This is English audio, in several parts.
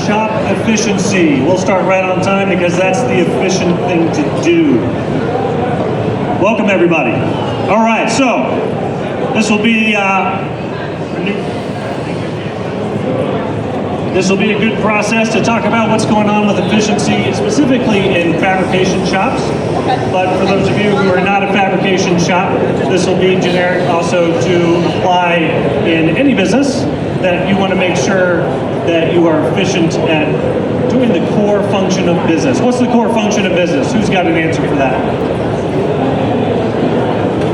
shop efficiency. We'll start right on time because that's the efficient thing to do. Welcome everybody. All right, so this will be a good process to talk about what's going on with efficiency, specifically in fabrication shops. But for those of you who are not a fabrication shop, this will be generic also to apply in any business that you want to make sure that you are efficient at doing the core function of business. What's the core function of business? Who's got an answer for that?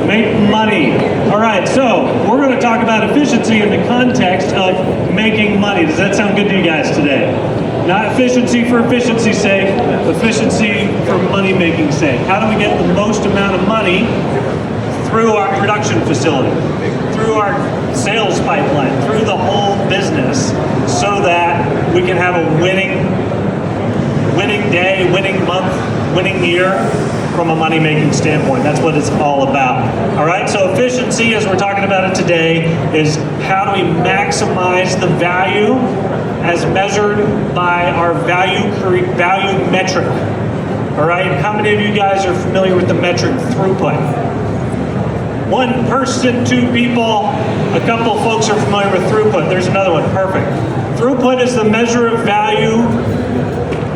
Make money. All right, so we're going to talk about efficiency in the context of making money. Does that sound good to you guys today? Not efficiency for efficiency's sake, efficiency for money-making sake. How do we get the most amount of money through our production facility, through our sales pipeline, through the whole business, so that we can have a winning day, winning month, winning year from a money-making standpoint. That's what it's all about. All right, so efficiency, as we're talking about it today, is how do we maximize the value as measured by our value metric. All right, how many of you guys are familiar with the metric throughput? One person, two people, a couple folks are familiar with throughput. There's another one, perfect. Throughput is the measure of value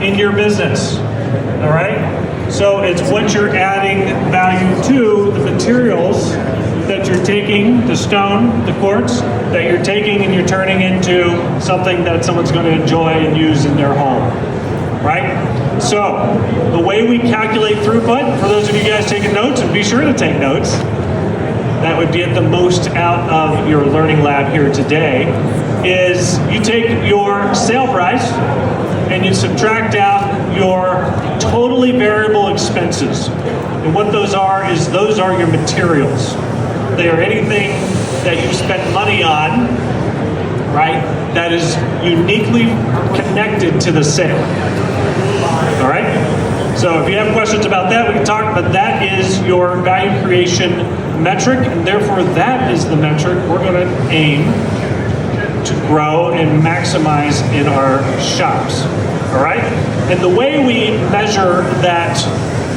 in your business, all right? So it's what you're adding value to, the materials that you're taking, the stone, the quartz, that you're taking and you're turning into something that someone's going to enjoy and use in their home, right? So the way we calculate throughput, for those of you guys taking notes, and be sure to take notes, that would get the most out of your learning lab here today, is you take your sale price and you subtract out your totally variable expenses. And what those are is those are your materials. They are anything that you spend money on, right, that is uniquely connected to the sale. All right? So if you have questions about that, we can talk, but that is your value creation metric, and therefore that is the metric we're going to aim to grow and maximize in our shops. All right? And the way we measure that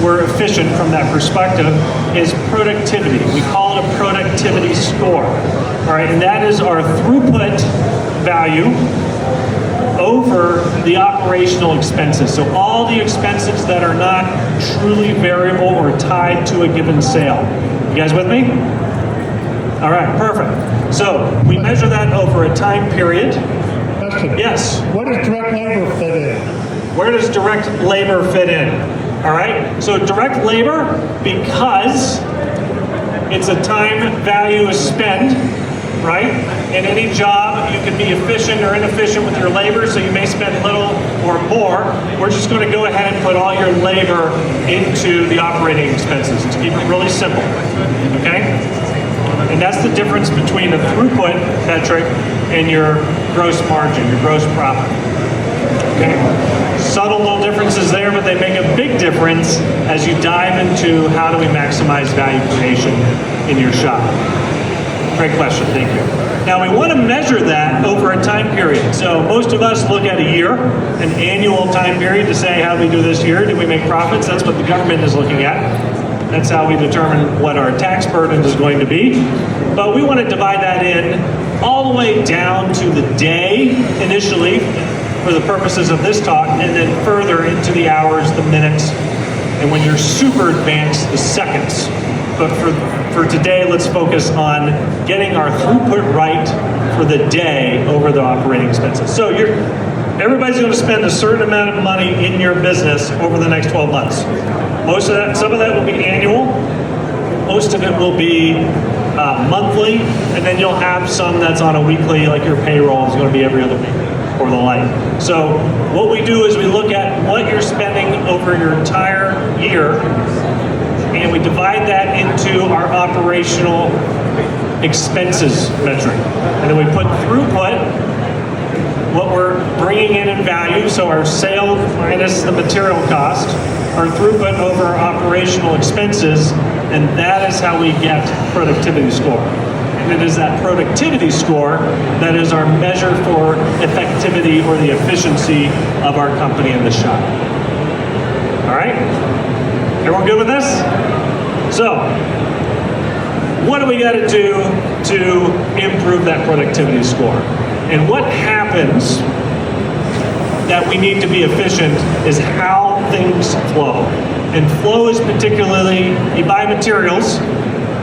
we're efficient from that perspective is productivity. We call it a productivity score. All right, and that is our throughput value over the operational expenses. So all the expenses that are not truly variable or tied to a given sale. You guys with me? All right, perfect. So we measure that over a time period. Question. Yes? Where does direct labor fit in? Where does direct labor fit in? All right, so direct labor, because it's a time value is spend, right? In any job, you can be efficient or inefficient with your labor, so you may spend little or more. We're just going to go ahead and put all your labor into the operating expenses to keep it really simple, okay? And that's the difference between a throughput metric and your gross margin, your gross profit, okay? Subtle little differences there, but they make a big difference as you dive into how do we maximize value creation in your shop. Great question, thank you. Now we want to measure that over a time period. So most of us look at a year, an annual time period to say how do we do this year? Did we make profits? That's what the government is looking at. That's how we determine what our tax burden is going to be. But we want to divide that in all the way down to the day initially, for the purposes of this talk, and then further into the hours, the minutes, and when you're super advanced, the seconds. But for today, let's focus on getting our throughput right for the day over the operating expenses. So everybody's going to spend a certain amount of money in your business over the next 12 months. Most of that, some of that will be annual, most of it will be monthly, and then you'll have some that's on a weekly, like your payroll is going to be every other week, or the like. So what we do is we look at what you're spending over your entire year, and we divide that into our operational expenses metric. And then we put throughput, what we're bringing in value, so our sale minus the material cost, our throughput over our operational expenses, and that is how we get productivity score. and it is that productivity score that is our measure for effectivity or the efficiency of our company in the shop. All right? Everyone good with this? So, what do we got to do to improve that productivity score? And what happens that we need to be efficient is how things flow. And flow is particularly, you buy materials,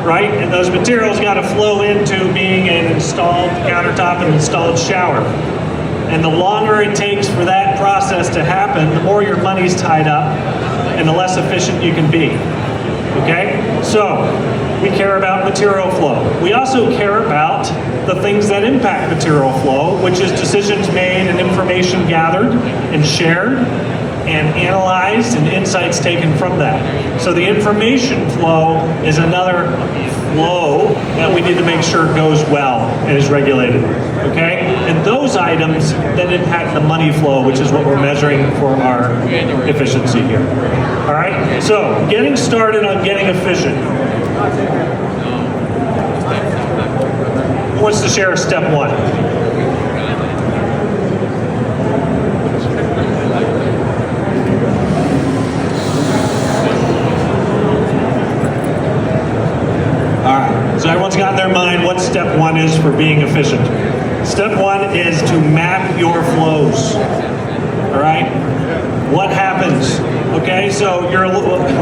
right? And those materials got to flow into being an installed countertop and installed shower. And the longer it takes for that process to happen, the more your money's tied up and the less efficient you can be. Okay? So, we care about material flow. We also care about the things that impact material flow, which is decisions made and information gathered and shared and analyzed and insights taken from that. So the information flow is another flow that we need to make sure goes well and is regulated. Okay? And those items then impact the money flow, which is what we're measuring for our efficiency here. All right? So getting started on getting efficient. Who wants to share step one? All right, so everyone's got in their mind what step one is for being efficient. Step one is to map your flows. All right? What happens? Okay, so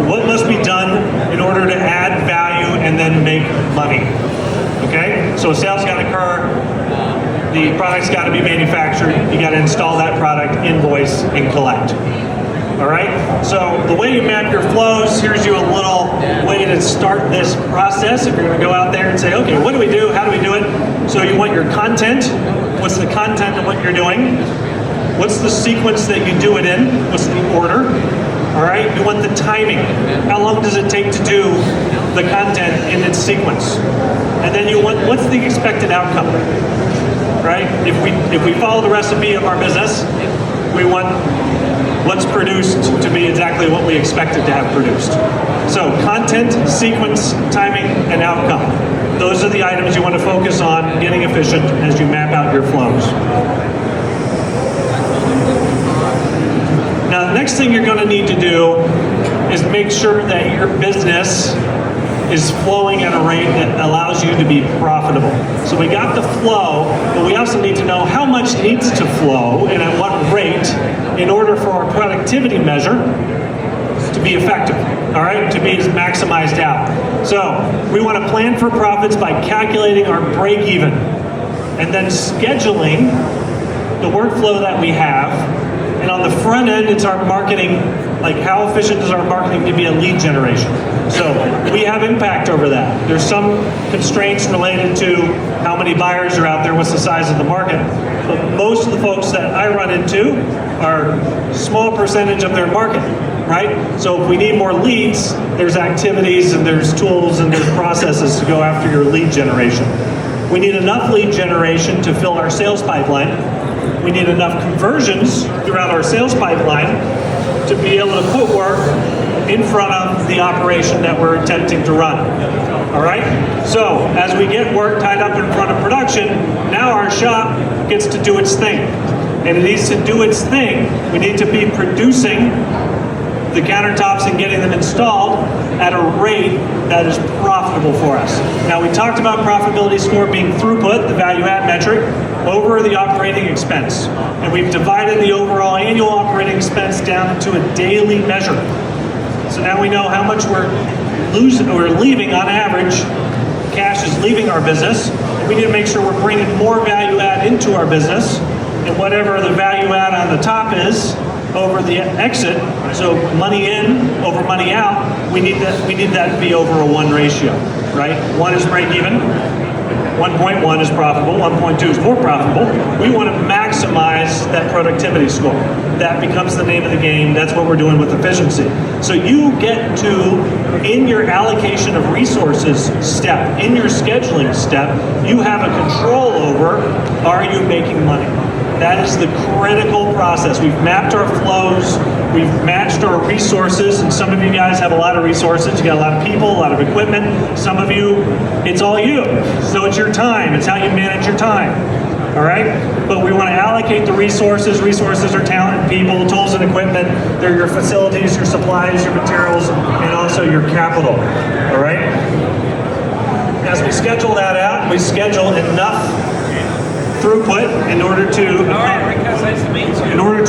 what must be done in order to add value and then make money? Okay, so sales got to occur, the product's got to be manufactured, you got to install that product, invoice, and collect. All right, so the way you map your flows, here's you a little way to start this process. If you're going to go out there and say, okay, what do we do? How do we do it? So you want your content. What's the content of what you're doing? What's the sequence that you do it in? What's the order? All right, you want the timing. How long does it take to do the content in its sequence? And then you want, what's the expected outcome? Right? If we follow the recipe of our business, we want what's produced to be exactly what we expected to have produced. So content, sequence, timing, and outcome. Those are the items you want to focus on getting efficient as you map out your flows. Now, the next thing you're going to need to do is make sure that your business is flowing at a rate that allows you to be profitable. So we got the flow, but we also need to know how much needs to flow and at what rate in order for our productivity measure to be effective, all right, to be maximized out. So we want to plan for profits by calculating our break even and then scheduling the workflow that we have. And on the front end, it's our marketing, like how efficient is our marketing to be a lead generation. So we have impact over that. There's some constraints related to how many buyers are out there, what's the size of the market. But most of the folks that I run into are small percentage of their market, right? So if we need more leads, there's activities and there's tools and there's processes to go after your lead generation. We need enough lead generation to fill our sales pipeline. We need enough conversions throughout our sales pipeline to be able to put work in front of the operation that we're attempting to run. All right? So as we get work tied up in front of production, now our shop gets to do its thing. And it needs to do its thing. We need to be producing the countertops and getting them installed at a rate that is profitable for us. Now, we talked about profitability score being throughput, the value add metric, over the operating expense. And we've divided the overall annual operating expense down to a daily measure. So now we know how much we're leaving on average. Cash is leaving our business. We need to make sure we're bringing more value add into our business. And whatever the value add on the top is, over the exit, so money in over money out, we need that to be over a 1 ratio, right? 1 is break even, 1.1 is profitable, 1.2 is more profitable. We want to maximize that productivity score. That becomes the name of the game. That's what we're doing with efficiency. So you get to, in your allocation of resources step, in your scheduling step, you have a control over, are you making money? That is the critical process. We've mapped our flows, we've matched our resources, and some of you guys have a lot of resources. You got a lot of people, a lot of equipment. Some of you, it's all you. So it's your time. It's how you manage your time. All right? But we want to allocate the resources. Resources are talent and people, tools and equipment. They're your facilities, your supplies, your materials, and also your capital. All right? As we schedule that out, we schedule enough throughput in order to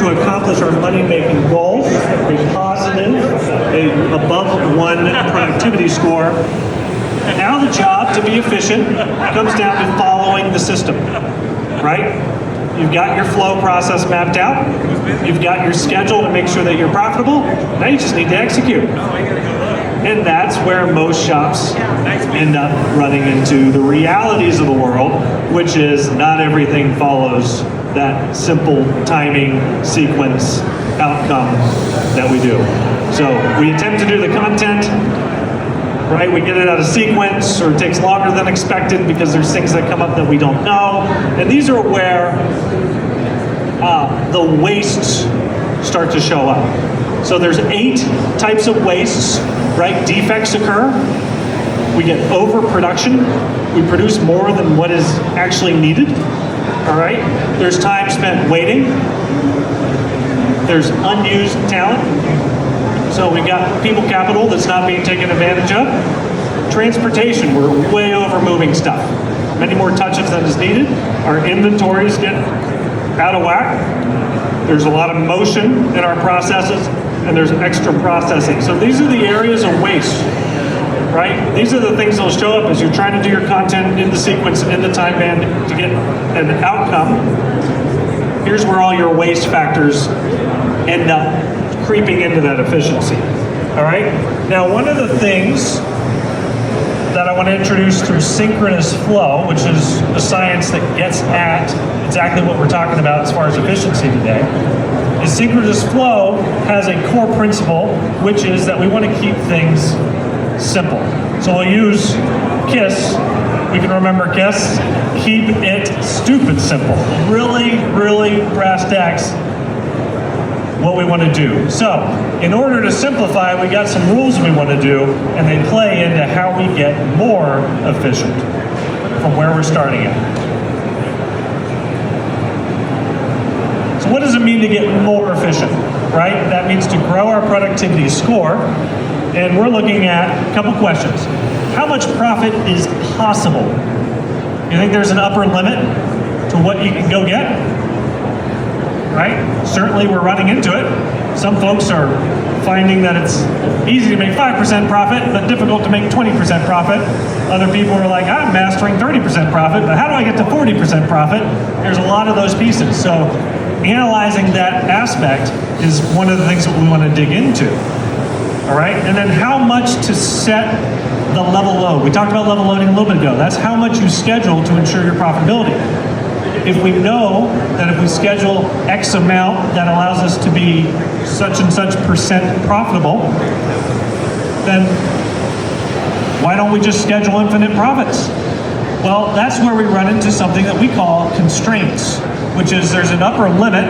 accomplish our money-making goals, a positive, above one productivity score. Now the job to be efficient comes down to following the system, right? You've got your flow process mapped out. You've got your schedule to make sure that you're profitable. Now you just need to execute. And that's where most shops end up running into the realities of the world, which is not everything follows that simple timing, sequence, outcome that we do. So we attempt to do the content, right? We get it out of sequence, or it takes longer than expected because there's things that come up that we don't know. And these are where the wastes start to show up. So there's 8 types of wastes, right? Defects occur. We get overproduction. We produce more than what is actually needed. All right? There's time spent waiting. There's unused talent. So we've got people capital that's not being taken advantage of. Transportation, we're way over moving stuff. Many more touches than is needed. Our inventories get out of whack. There's a lot of motion in our processes, and there's extra processing. So these are the areas of waste, right? These are the things that'll show up as you're trying to do your content in the sequence, in the time band to get an outcome. Here's where all your waste factors end up creeping into that efficiency, all right? Now, one of the things that I want to introduce through synchronous flow, which is a science that gets at exactly what we're talking about as far as efficiency today, is synchronous flow has a core principle, which is that we want to keep things simple. So we'll use KISS. We can remember KISS. Keep it stupid simple. Really, really brass tacks what we want to do. So, in order to simplify, we got some rules we want to do, and they play into how we get more efficient from where we're starting at. So what does it mean to get more efficient, right? That means to grow our productivity score, and we're looking at a couple questions. How much profit is possible? You think there's an upper limit to what you can go get? Right? Certainly we're running into it. Some folks are finding that it's easy to make 5% profit, but difficult to make 20% profit. Other people are like, I'm mastering 30% profit, but how do I get to 40% profit? There's a lot of those pieces. So analyzing that aspect is one of the things that we want to dig into. All right? And then how much to set the level load. We talked about level loading a little bit ago. That's how much you schedule to ensure your profitability. If we know that if we schedule X amount that allows us to be such and such % profitable, then why don't we just schedule infinite profits? Well, that's where we run into something that we call constraints, which is there's an upper limit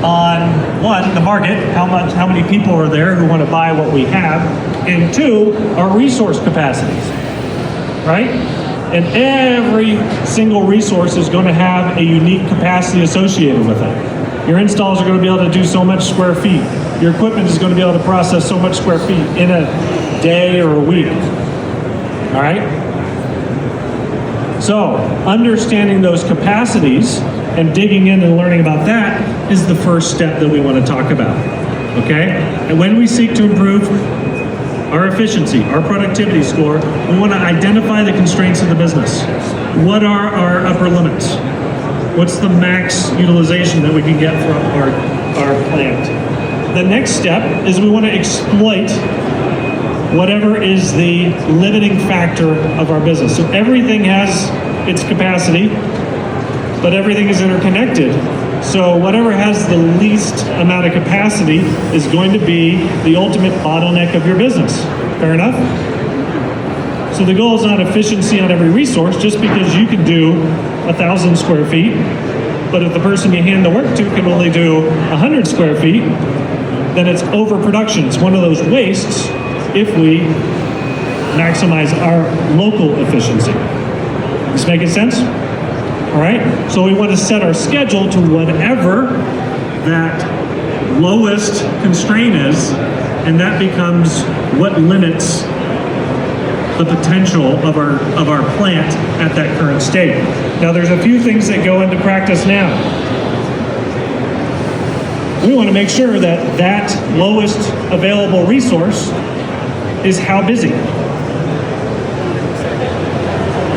on, 1, the market, how many people are there who want to buy what we have, and 2, our resource capacities, right? And every single resource is going to have a unique capacity associated with it. Your installs are going to be able to do so much square feet. Your equipment is going to be able to process so much square feet in a day or a week. All right? So, understanding those capacities and digging in and learning about that is the first step that we want to talk about. Okay? And when we seek to improve our efficiency, our productivity score, we want to identify the constraints of the business. What are our upper limits? What's the max utilization that we can get from our plant? The next step is we want to exploit whatever is the limiting factor of our business. So everything has its capacity, but everything is interconnected. So whatever has the least amount of capacity is going to be the ultimate bottleneck of your business. Fair enough? So the goal is not efficiency on every resource. Just because you can do 1,000 square feet But if the person you hand the work to can only do 100 square feet, then it's overproduction. It's one of those wastes if we maximize our local efficiency. This making sense? All right, so we want to set our schedule to whatever that lowest constraint is, and that becomes what limits the potential of our plant at that current state. Now there's a few things that go into practice now. We want to make sure that that lowest available resource is how busy?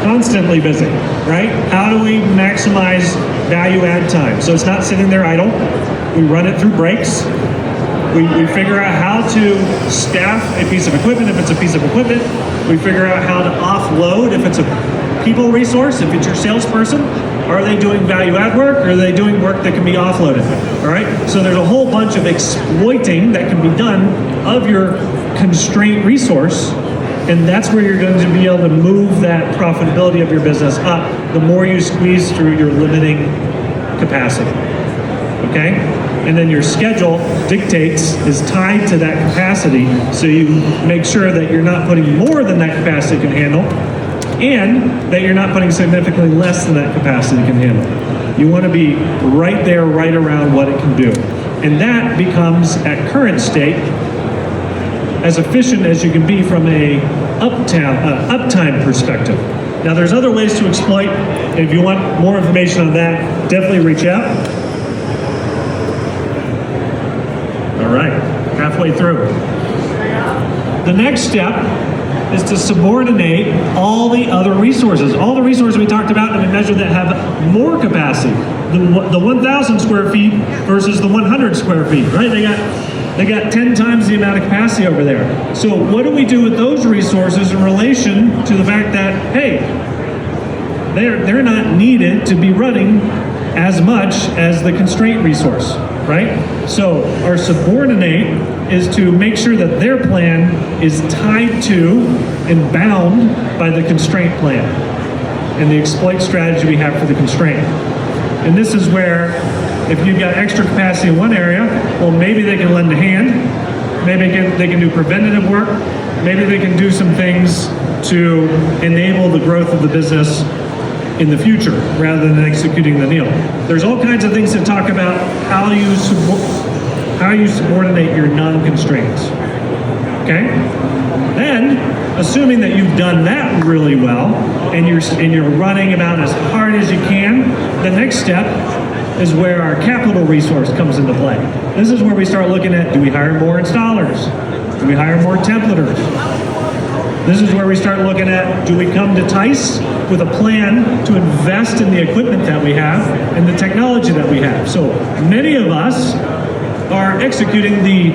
Constantly busy, right? How do we maximize value add time? So it's not sitting there idle. We run it through breaks. We figure out how to staff a piece of equipment if it's a piece of equipment. We figure out how to offload if it's a people resource, if it's your salesperson. Are they doing value add work, or are they doing work that can be offloaded? All right, so there's a whole bunch of exploiting that can be done of your constraint resource, and that's where you're going to be able to move that profitability of your business up the more you squeeze through your limiting capacity. Okay? And then your schedule dictates, is tied to that capacity, so you make sure that you're not putting more than that capacity can handle, and that you're not putting significantly less than that capacity can handle. You want to be right there, right around what it can do. And that becomes, at current state, as efficient as you can be from a uptime perspective. Now there's other ways to exploit, and if you want more information on that, definitely reach out. All right, halfway through. The next step is to subordinate all the other resources. All the resources we talked about and we measured that have more capacity. The 1,000 square feet versus the 100 square feet, right? They got 10 times the amount of capacity over there. So what do we do with those resources in relation to the fact that, hey, they're not needed to be running as much as the constraint resource, right? So our subordinate is to make sure that their plan is tied to and bound by the constraint plan and the exploit strategy we have for the constraint. And this is where, if you've got extra capacity in one area, well, maybe they can lend a hand, maybe they can do preventative work, maybe they can do some things to enable the growth of the business in the future rather than executing the deal. There's all kinds of things to talk about how you subordinate your non-constraints. Okay? Then, assuming that you've done that really well and you're running about as hard as you can, the next step is where our capital resource comes into play. This is where we start looking at, do we hire more installers? Do we hire more templators? This is where we start looking at, do we come to TISE with a plan to invest in the equipment that we have and the technology that we have? So many of us are executing the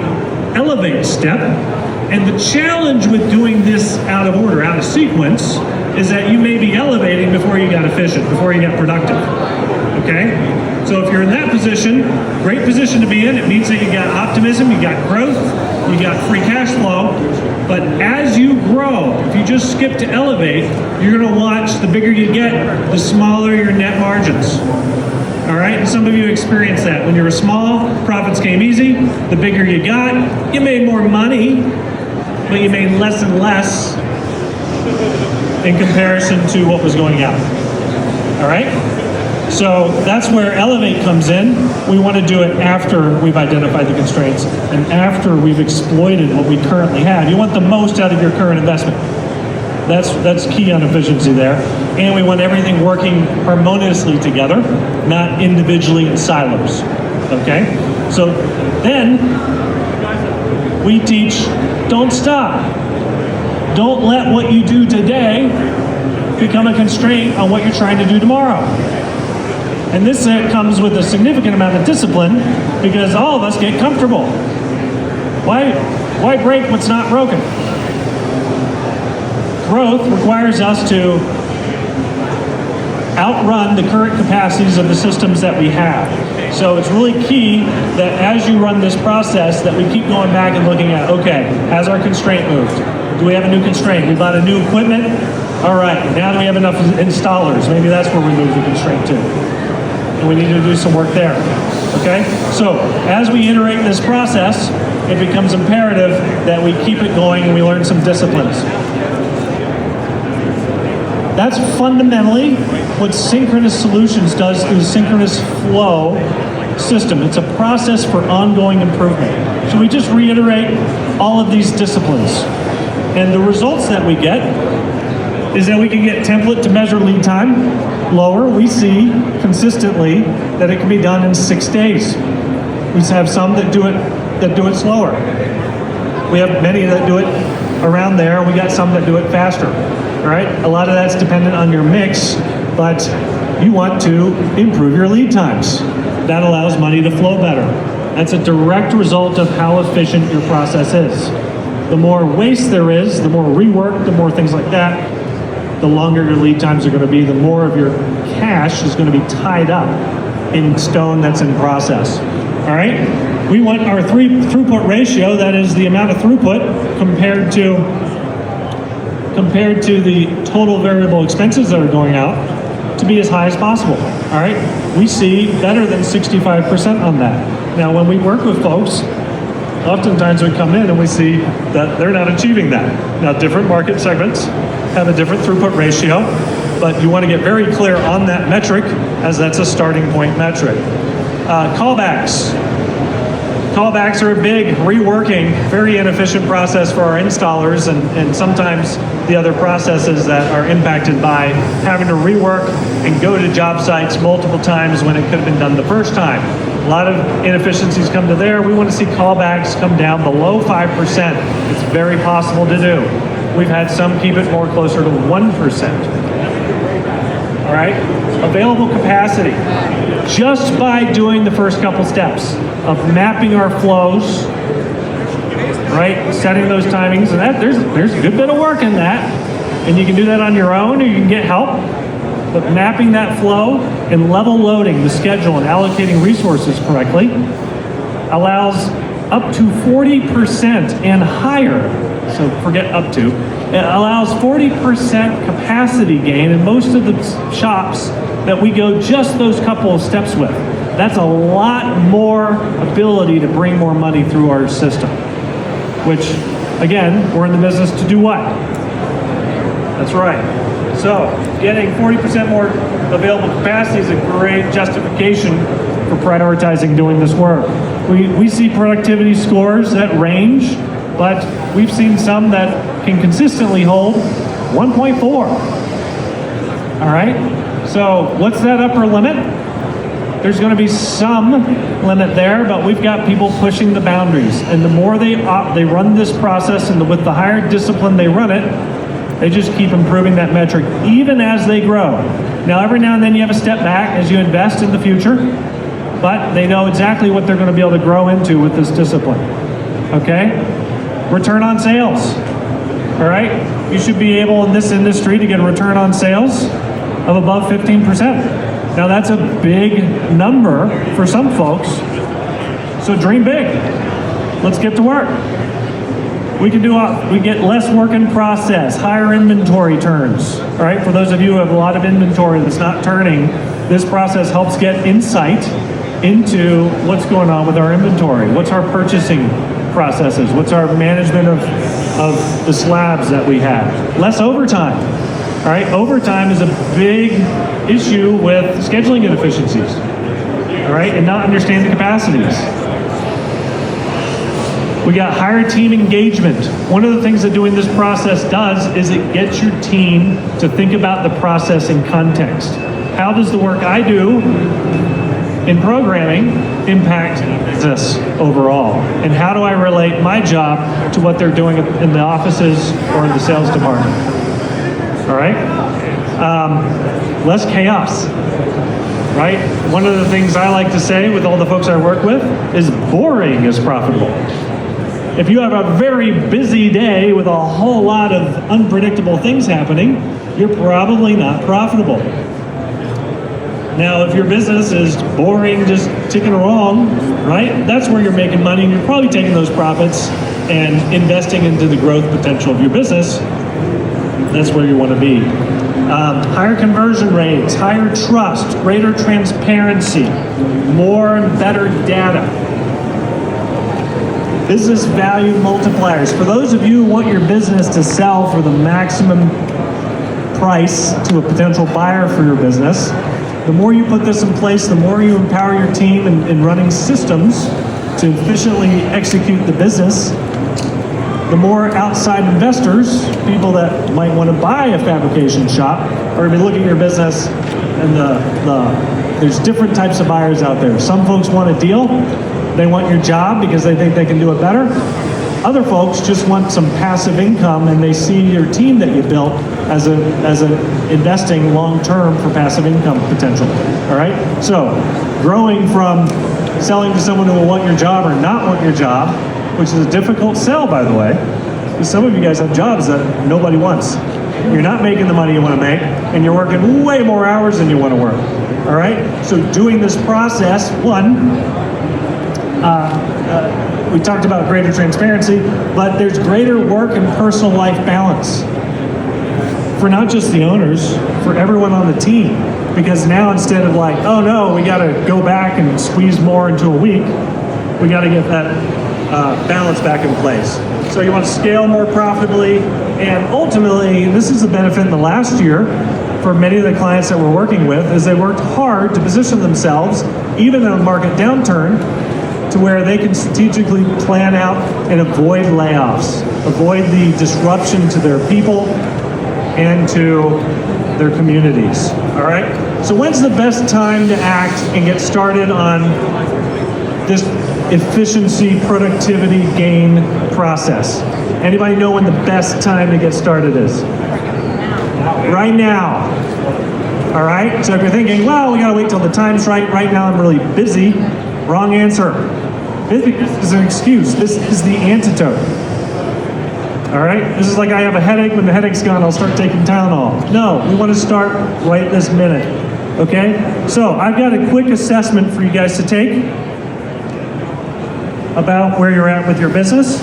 elevate step, and the challenge with doing this out of order, out of sequence, is that you may be elevating before you got efficient, before you got productive. Okay? So if you're in that position, great position to be in. It means that you got optimism, you got growth, you got free cash flow. But as you grow, if you just skip to elevate, you're going to watch the bigger you get, the smaller your net margins. All right, and some of you experienced that. When you were small, profits came easy. The bigger you got, you made more money, but you made less and less in comparison to what was going out. All right? So that's where Elevate comes in. We want to do it after we've identified the constraints and after we've exploited what we currently have. You want the most out of your current investment. That's key on efficiency there. And we want everything working harmoniously together, not individually in silos. Okay? So then we teach, don't stop. Don't let what you do today become a constraint on what you're trying to do tomorrow. And this comes with a significant amount of discipline because all of us get comfortable. Why break what's not broken? Growth requires us to outrun the current capacities of the systems that we have. So it's really key that as you run this process that we keep going back and looking at, okay, has our constraint moved? Do we have a new constraint? We bought a new equipment? All right, now do we have enough installers? Maybe that's where we move the constraint to. and we need to do some work there. Okay? So as we iterate this process, it becomes imperative that we keep it going and we learn some disciplines. That's fundamentally what Synchronous Solutions does through the Synchronous Flow system. It's a process for ongoing improvement. So we just reiterate all of these disciplines. And the results that we get is that we can get template to measure lead time lower. We see consistently that it can be done in 6 days. We have some that do it slower. We have many that do it around there. We got some that do it faster. All right? A lot of that's dependent on your mix, but you want to improve your lead times. That allows money to flow better. That's a direct result of how efficient your process is. The more waste there is, the more rework, the more things like that, the longer your lead times are going to be, the more of your cash is going to be tied up in stone that's in process. All right? We want our throughput ratio, that is the amount of throughput compared to the total variable expenses that are going out, to be as high as possible. All right? We see better than 65% on that. Now, when we work with folks, oftentimes we come in and we see that they're not achieving that. Now, different market segments have a different throughput ratio, but you want to get very clear on that metric, as that's a starting point metric. Callbacks. Callbacks are a big, reworking, very inefficient process for our installers and sometimes the other processes that are impacted by having to rework and go to job sites multiple times when it could have been done the first time. A lot of inefficiencies come to there. We want to see callbacks come down below 5%. It's very possible to do. We've had some keep it more closer to 1%. All right? Available capacity. Just by doing the first couple steps of mapping our flows, right? Setting those timings, and that there's a good bit of work in that. And you can do that on your own or you can get help. But mapping that flow and level loading the schedule and allocating resources correctly allows up to 40% and higher, so forget up to, it allows 40% capacity gain in most of the shops that we go just those couple of steps with. That's a lot more ability to bring more money through our system, which, again, we're in the business to do what? That's right. So getting 40% more available capacity is a great justification for prioritizing doing this work. We see productivity scores that range, but we've seen some that can consistently hold 1.4. All right? So what's that upper limit? There's going to be some limit there, but we've got people pushing the boundaries. And the more they run this process and with the higher discipline they run it, they just keep improving that metric even as they grow. Now, every now and then you have a step back as you invest in the future, but they know exactly what they're going to be able to grow into with this discipline. Okay? Return on sales. All right? You should be able in this industry to get a return on sales of above 15%. Now, that's a big number for some folks. So dream big. Let's get to work. We get less work in process, higher inventory turns. All right, for those of you who have a lot of inventory that's not turning, this process helps get insight into what's going on with our inventory. What's our purchasing processes? What's our management of the slabs that we have? Less overtime. All right, overtime is a big issue with scheduling inefficiencies. All right, and not understanding capacities. We got higher team engagement. One of the things that doing this process does is it gets your team to think about the process in context. How does the work I do in programming impact this overall? And how do I relate my job to what they're doing in the offices or in the sales department? All right? Less chaos. Right? One of the things I like to say with all the folks I work with is boring is profitable. If you have a very busy day with a whole lot of unpredictable things happening, you're probably not profitable. Now, if your business is boring, just ticking along, right? That's where you're making money, and you're probably taking those profits and investing into the growth potential of your business. That's where you want to be. higher conversion rates, higher trust, greater transparency, more and better data. Business value multipliers. For those of you who want your business to sell for the maximum price to a potential buyer for your business, the more you put this in place, the more you empower your team in running systems to efficiently execute the business, the more outside investors, people that might want to buy a fabrication shop, are going to be looking at your business, and there's different types of buyers out there. Some folks want a deal. They want your job because they think they can do it better. Other folks just want some passive income, and they see your team that you built as a investing long-term for passive income potential. All right? So growing from selling to someone who will want your job or not want your job, which is a difficult sell, by the way, because some of you guys have jobs that nobody wants. You're not making the money you want to make, and you're working way more hours than you want to work. All right? So doing this process, we talked about greater transparency, but there's greater work and personal life balance for not just the owners, for everyone on the team. Because now instead of like, oh no, we got to go back and squeeze more into a week, we got to get that balance back in place. So you want to scale more profitably, and ultimately, this is the benefit in the last year for many of the clients that we're working with, is they worked hard to position themselves, even in a market downturn, to where they can strategically plan out and avoid layoffs, avoid the disruption to their people and to their communities. All right? So when's the best time to act and get started on this efficiency, productivity gain process? Anybody know when the best time to get started is? Right now. All right? So if you're thinking, well, we gotta wait till the time's right now I'm really busy, wrong answer. This is an excuse. This is the antidote. All right? This is like I have a headache. When the headache's gone, I'll start taking Tylenol. No, we want to start right this minute. Okay? So I've got a quick assessment for you guys to take about where you're at with your business.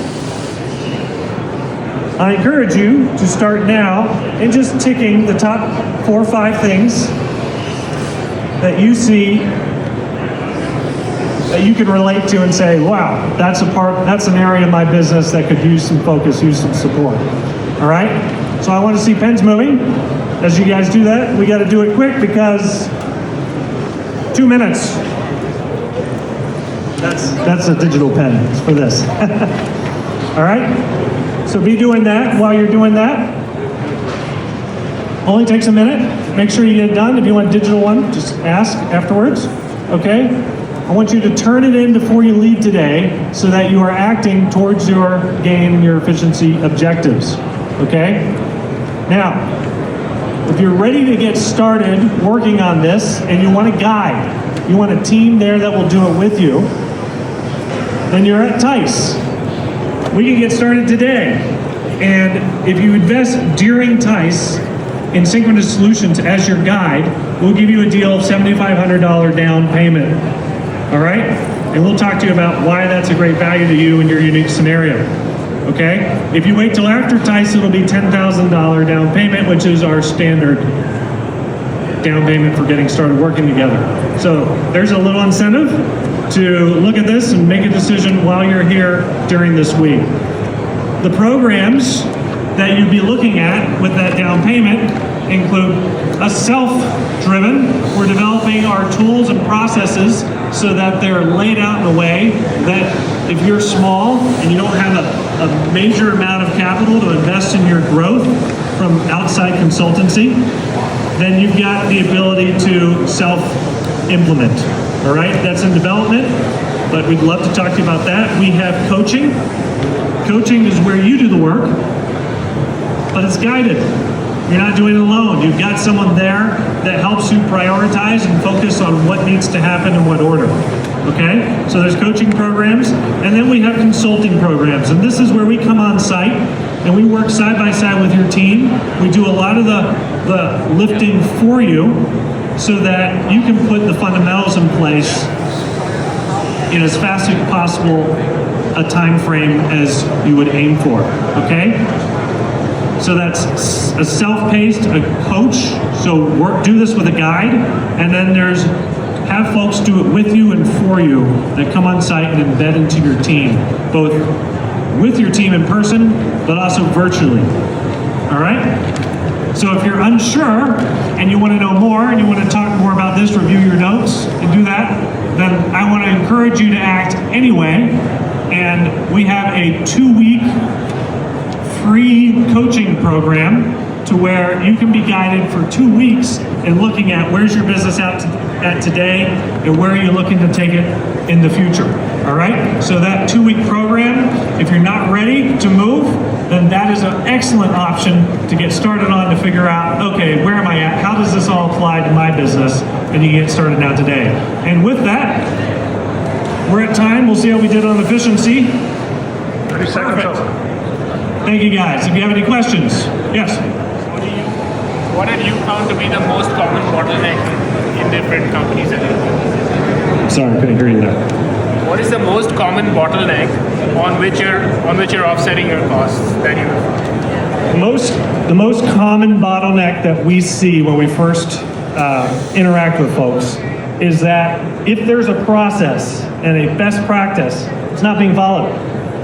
I encourage you to start now and just ticking the top 4 or 5 things that you see that you can relate to and say, wow, that's an area of my business that could use some focus, use some support. All right? So I want to see pens moving. As you guys do that, we got to do it quick because 2 minutes. That's a digital pen for this. All right? So be doing that. While you're doing that, only takes a minute. Make sure you get it done. If you want a digital one, just ask afterwards. Okay? I want you to turn it in before you leave today so that you are acting towards your gain and your efficiency objectives. Okay? Now, if you're ready to get started working on this and you want a guide, you want a team there that will do it with you, then you're at TISE. We can get started today. And if you invest during TISE in Synchronous Solutions as your guide, we'll give you a deal of $7,500 down payment. All right? And we'll talk to you about why that's a great value to you in your unique scenario. Okay? If you wait till after TISE, it'll be $10,000 down payment, which is our standard down payment for getting started working together. So there's a little incentive to look at this and make a decision while you're here during this week. The programs that you'd be looking at with that down payment include a self-driven. We're developing our tools and processes so that they're laid out in a way that if you're small and you don't have a major amount of capital to invest in your growth from outside consultancy, then you've got the ability to self-implement. All right, that's in development, but we'd love to talk to you about that. We have coaching. Coaching is where you do the work, but it's guided. You're not doing it alone. You've got someone there that helps you prioritize and focus on what needs to happen in what order. Okay? So there's coaching programs, and then we have consulting programs. And this is where we come on site and we work side by side with your team. We do a lot of the lifting for you so that you can put the fundamentals in place in as fast as possible a time frame as you would aim for. Okay? So that's a self-paced, a coach. So do this with a guide, and then there's have folks do it with you and for you that come on site and embed into your team, both with your team in person, but also virtually. All right? So if you're unsure and you want to know more and you want to talk more about this, review your notes and do that, then I want to encourage you to act anyway. And we have a 2-week free coaching program to where you can be guided for 2 weeks in looking at where's your business at today and where are you looking to take it in the future. All right? So that 2-week program, if you're not ready to move, then that is an excellent option to get started on to figure out, okay, where am I at? How does this all apply to my business? And you get started now today. And with that, we're at time. We'll see how we did on efficiency. 30 seconds. Thank you guys. If you have any questions, yes. What have you found to be the most common bottleneck in different companies that you work? Sorry, I couldn't hear you there. What is the most common bottleneck on which you're offsetting your costs that you have? The most common bottleneck that we see when we first interact with folks is that if there's a process and a best practice, it's not being followed.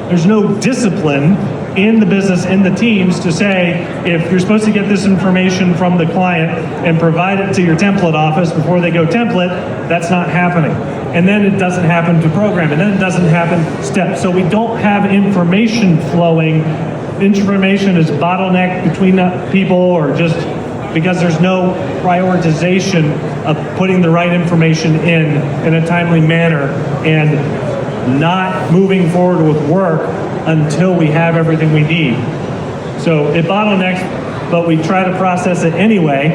There's no discipline in the business, in the teams, to say, if you're supposed to get this information from the client and provide it to your template office before they go template, that's not happening. And then it doesn't happen to program, and then it doesn't happen steps. So we don't have information flowing. Information is bottlenecked between people, or just because there's no prioritization of putting the right information in a timely manner and not moving forward with work until we have everything we need. So it bottlenecks, but we try to process it anyway,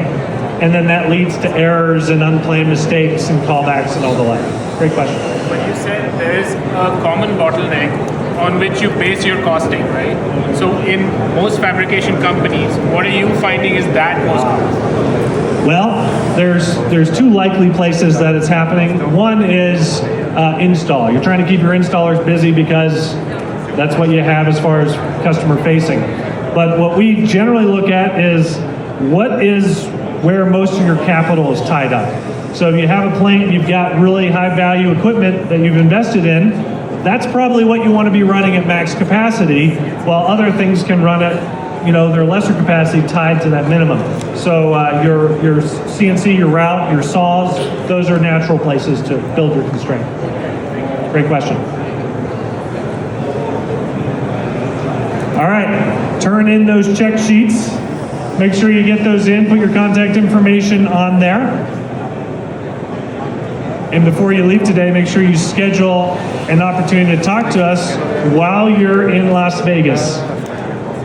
and then that leads to errors and unplanned mistakes and callbacks and all the like. Great question. But you said there is a common bottleneck on which you base your costing, right? So in most fabrication companies, what are you finding is that most common? Well, there's two likely places that it's happening. One is install. You're trying to keep your installers busy because that's what you have as far as customer facing. But what we generally look at is what is where most of your capital is tied up. So if you have a plant, you've got really high value equipment that you've invested in, that's probably what you want to be running at max capacity, while other things can run at, their lesser capacity tied to that minimum. So your CNC, your route, your saws, those are natural places to build your constraint. Great question. All right, turn in those check sheets. Make sure you get those in, put your contact information on there. And before you leave today, make sure you schedule an opportunity to talk to us while you're in Las Vegas.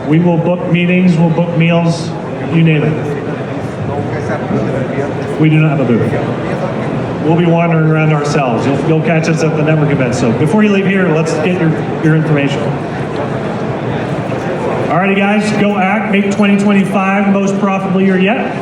We will book meetings, we'll book meals, you name it. We do not have a booth. We'll be wandering around ourselves. You'll catch us at the network event. So before you leave here, let's get your information. Alrighty guys, go act, make 2025 most profitable year yet.